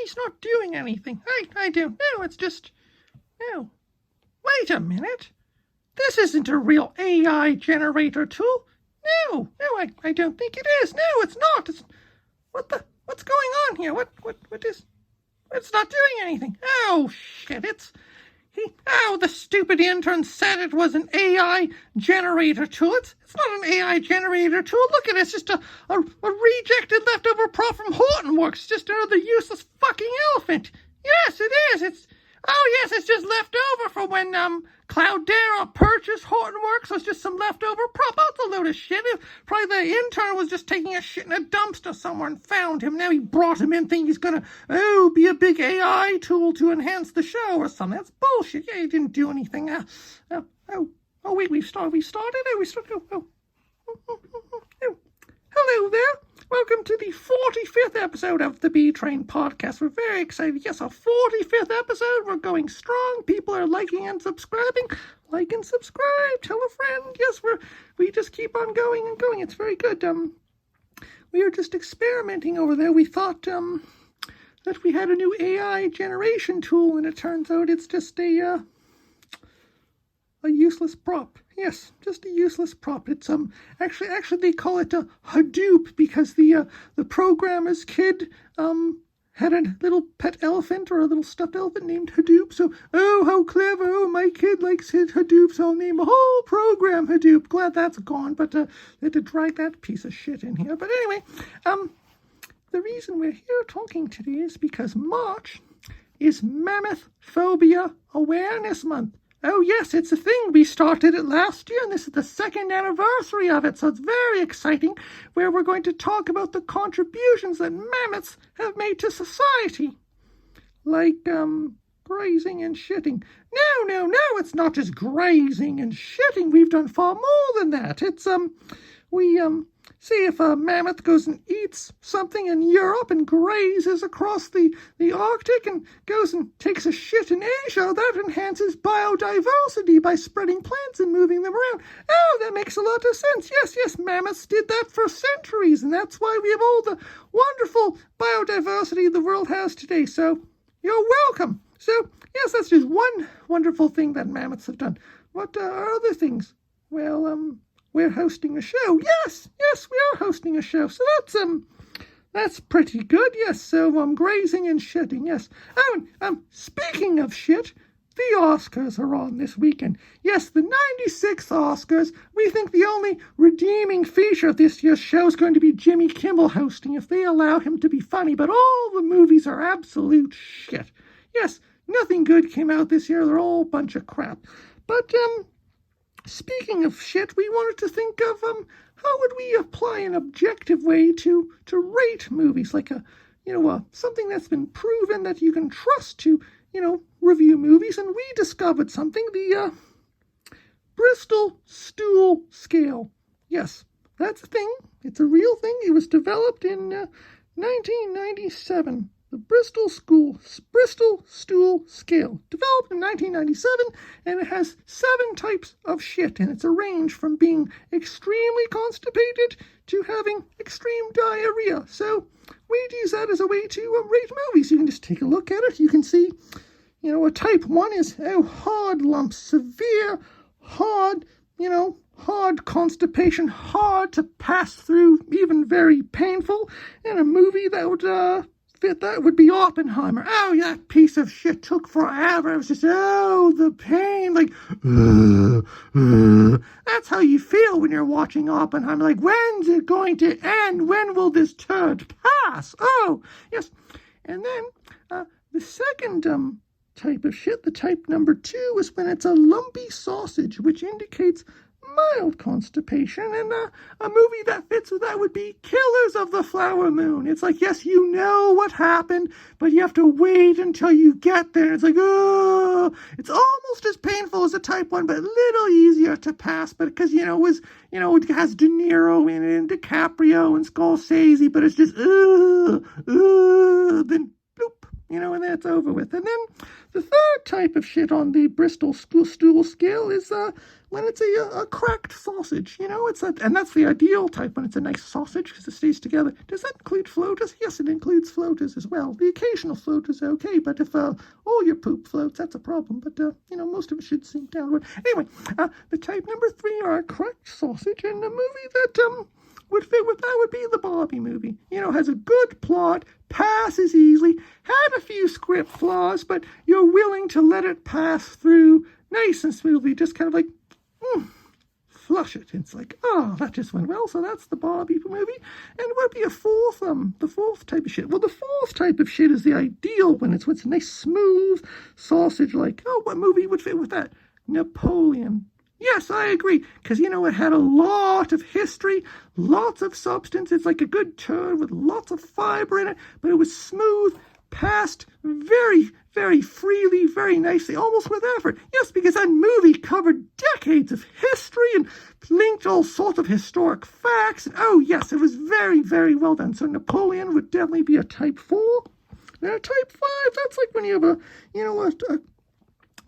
he's not doing anything. I do. No, it's just... No. Wait a minute. This isn't a real AI generator tool. No, I don't think it is. No, it's not. What's going on here? What is... It's not doing anything. Oh, shit, the stupid intern said it was an AI generator tool. It's not an AI generator tool. Look at it. It's just a rejected leftover prop from Hortonworks. Just another useless fucking elephant. Yes, it is. It's just left over from when Cloudera purchased Hortonworks. So it's just some leftover prop. That's a load of shit. Probably the intern was just taking a shit in a dumpster somewhere and found him. Now he brought him in thinking he's gonna be a big AI tool to enhance the show or something. That's bullshit. Yeah, he didn't do anything. Wait, we started. Hello there. Welcome to the 45th episode of the B Train podcast. We're very excited. Yes, our 45th episode. We're going strong. People are liking and subscribing. Like and subscribe. Tell a friend. Yes, we just keep on going and going. It's very good. We are just experimenting over there. We thought that we had a new AI generation tool, and it turns out it's just a useless prop. Yes, just a useless prop. It's actually they call it a Hadoop because the programmer's kid had a little pet elephant or a little stuffed elephant named Hadoop. So, how clever! Oh, my kid likes his Hadoop, so I'll name the whole program Hadoop. Glad that's gone, but they had to drag that piece of shit in here. But anyway, the reason we're here talking today is because March is Mammoth Phobia Awareness Month. Oh, yes, it's a thing. We started it last year, and this is the second anniversary of it, so it's very exciting, where we're going to talk about the contributions that mammoths have made to society. Like, grazing and shitting. No, it's not just grazing and shitting. We've done far more than that. It's, see if a mammoth goes and eats something in Europe and grazes across the Arctic and goes and takes a shit in Asia, that enhances biodiversity by spreading plants and moving them around. Oh, that makes a lot of sense. Yes, mammoths did that for centuries, and that's why we have all the wonderful biodiversity the world has today. So, you're welcome. So, yes, that's just one wonderful thing that mammoths have done. What are other things? Well, we're hosting a show. Yes, we are hosting a show. So that's pretty good. Yes, so grazing and shitting. Yes. Oh, and speaking of shit, the Oscars are on this weekend. Yes, the 96th Oscars. We think the only redeeming feature of this year's show is going to be Jimmy Kimmel hosting, if they allow him to be funny. But all the movies are absolute shit. Yes, nothing good came out this year. They're all a bunch of crap. But speaking of shit, we wanted to think of how would we apply an objective way to rate movies, like something that's been proven that you can trust to review movies. And we discovered something, the Bristol Stool scale. Yes, that's a thing. It's a real thing. It was developed in 1997. The Bristol Stool scale, developed in 1997, and it has 7 types of shit, and it's a range from being extremely constipated to having extreme diarrhea. So we'd use that as a way to rate movies. You can just take a look at it. You can see, a type 1 is hard lumps, severe, hard constipation, hard to pass through, even very painful, and a movie that would fit that would be Oppenheimer. Oh, that piece of shit took forever. It was just, the pain, like, That's how you feel when you're watching Oppenheimer. Like, when's it going to end? When will this turd pass? Oh, yes. And then the second type of shit, the type number 2, is when it's a lumpy sausage, which indicates mild constipation, and a movie that fits with that would be Killers of the Flower Moon. It's like, yes, you know what happened, but you have to wait until you get there. It's like, it's almost as painful as a type 1, but a little easier to pass, but because, it has De Niro in it, and DiCaprio, and Scorsese, but it's just, then, bloop, and that's over with. And then the third type of shit on the Bristol Stool scale is when it's a cracked sausage. And that's the ideal type when it's a nice sausage because it stays together. Does that include floaters? Yes, it includes floaters as well. The occasional float is okay, but if all your poop floats, that's a problem. But most of it should sink downward. Anyway, the type number 3 are a cracked sausage, and a movie that would fit with that would be the Barbie movie. Has a good plot, passes easily, had a few script flaws, but you're willing to let it pass through nice and smoothly, just kind of like, flush it. It's like, oh, that just went well, so that's the Barbie movie. And it would be the fourth type of shit. Well, the fourth type of shit is the ideal when it's a nice, smooth sausage, like, oh, what movie would fit with that? Napoleon. Yes, I agree, because, it had a lot of history, lots of substance. It's like a good turd with lots of fiber in it, but it was smooth, passed very, very freely, very nicely, almost with effort. Yes, because that movie covered decades of history and linked all sorts of historic facts. And, oh, yes, it was very, very well done. So Napoleon would definitely be a type 4. Now, type 5, that's like when you have a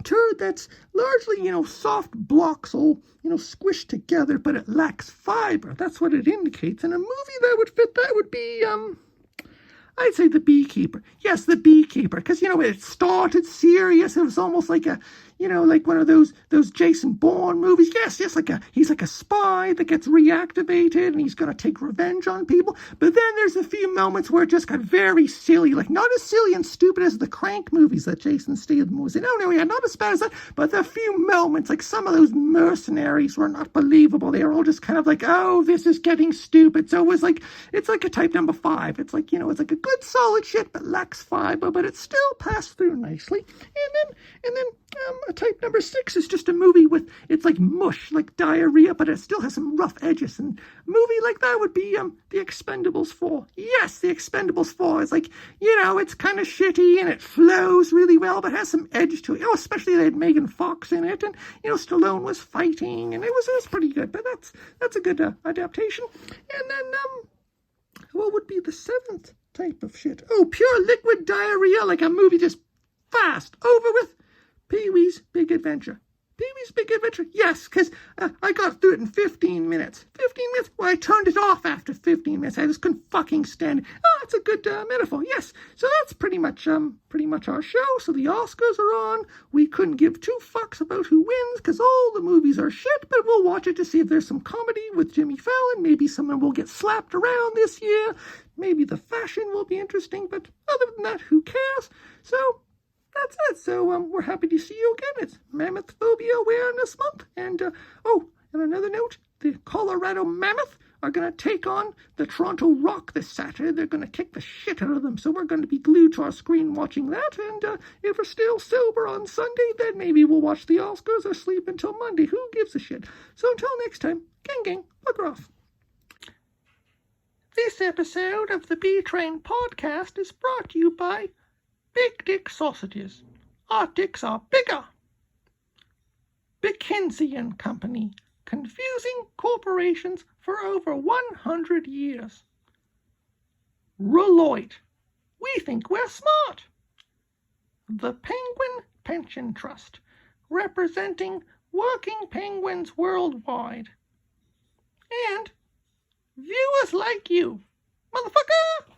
turd that's largely, soft blocks all, squished together, but it lacks fiber. That's what it indicates. And a movie that would fit that would be, I'd say The Beekeeper. Yes, The Beekeeper, because, it started serious. It was almost like like one of those Jason Bourne movies. Yes, he's like a spy that gets reactivated and he's going to take revenge on people. But then there's a few moments where it just got very silly, like not as silly and stupid as the Crank movies that Jason Statham was in. No, yeah, not as bad as that. But the few moments, like some of those mercenaries were not believable. They were all just kind of like, oh, this is getting stupid. So it's like a type number 5. It's like, it's like a good solid shit, but lacks fiber, but it still passed through nicely. And then a type number 6 is just a movie it's like mush, like diarrhea, but it still has some rough edges. And a movie like that would be The Expendables 4. Yes, The Expendables 4 is like, it's kind of shitty and it flows really well, but has some edge to it. Especially they had Megan Fox in it, and Stallone was fighting, and it was pretty good. But that's a good adaptation. And then what would be the 7th type of shit? Oh, pure liquid diarrhea, like a movie just fast, over with. Pee-wee's Big Adventure. Pee-wee's Big Adventure? Yes, because I got through it in 15 minutes. 15 minutes? Well, I turned it off after 15 minutes. I just couldn't fucking stand it. Oh, that's a good metaphor. Yes. So that's pretty much our show. So the Oscars are on. We couldn't give 2 fucks about who wins because all the movies are shit, but we'll watch it to see if there's some comedy with Jimmy Fallon. Maybe someone will get slapped around this year. Maybe the fashion will be interesting, but other than that, who cares? So that's it. So we're happy to see you again. It's Mammoth Phobia Awareness Month. And, and another note, the Colorado Mammoth are going to take on the Toronto Rock this Saturday. They're going to kick the shit out of them. So we're going to be glued to our screen watching that. And if we're still sober on Sunday, then maybe we'll watch the Oscars or sleep until Monday. Who gives a shit? So until next time, gang, bugger off. This episode of the B-Train podcast is brought to you by Big Dick Sausages. Our dicks are bigger. McKinsey & Company. Confusing corporations for over 100 years. Reloit. We think we're smart. The Penguin Pension Trust. Representing working penguins worldwide. And viewers like you. Motherfucker!